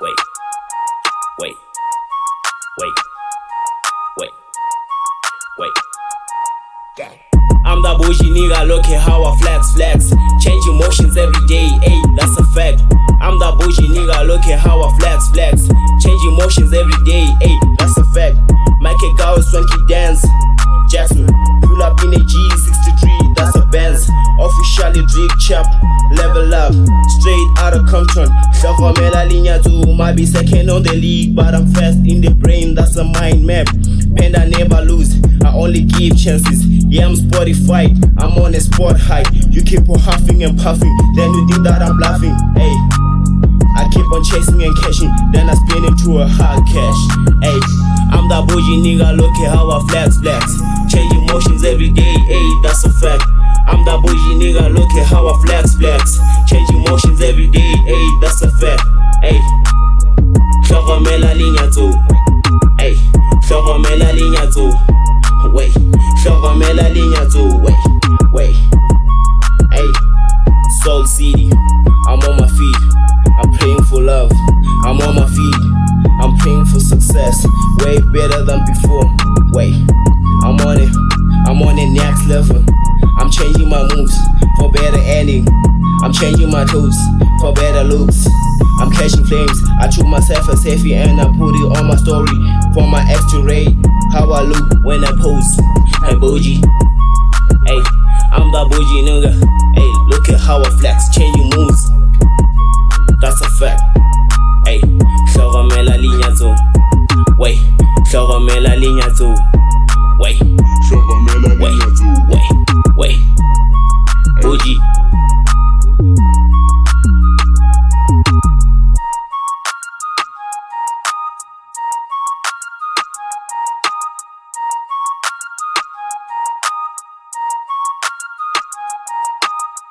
wait, wait, wait, wait, wait. I'm that bougie nigga, look at how I flex. Change emotions every day, ayy, that's a fact. I'm that bougie nigga, look at how I flex. Change emotions every day, ayy, that's a fact. Make a girl swanky dance. Jackson, pull up in a G63, that's a Benz. Officially drip chap, level up, straight out of Compton. Hlokomela linya to might be second on the league, but I'm fast in the brain, that's a mind map. Panda never lose, I only give chances. Yeah, I'm Spotify, I'm on a sport high. You keep on huffing and puffing, then you think that I'm bluffing. Hey, I keep on chasing and cashing, then I spin into a hard cash. Hey, I'm that bougie nigga, look at how I flex. Change emotions every day, ayy, that's a fact. I'm that bougie nigga, look at how I flex. Change emotions every day, ayy, that's a fact. Ayy, hlokomela linya to, ayy, hlokomela linya to, wait, hlokomela linya to, wait, ayy, Soul City, I'm on my feet, I'm praying for love, I'm on my feet, I'm praying for success, way better than before. Wait, I'm on the next level. I'm changing my moves for better ending. I'm changing my tools for better looks. I'm catching flames. I took myself a selfie and I put it on my story for my ex to rate how I look when I pose. Hey bougie, hey, I'm that bougie nigga. Hey, look at how I flex, changing moves. That's a fact. Hey, hlokomela linya to, wait, hlokomela linya to.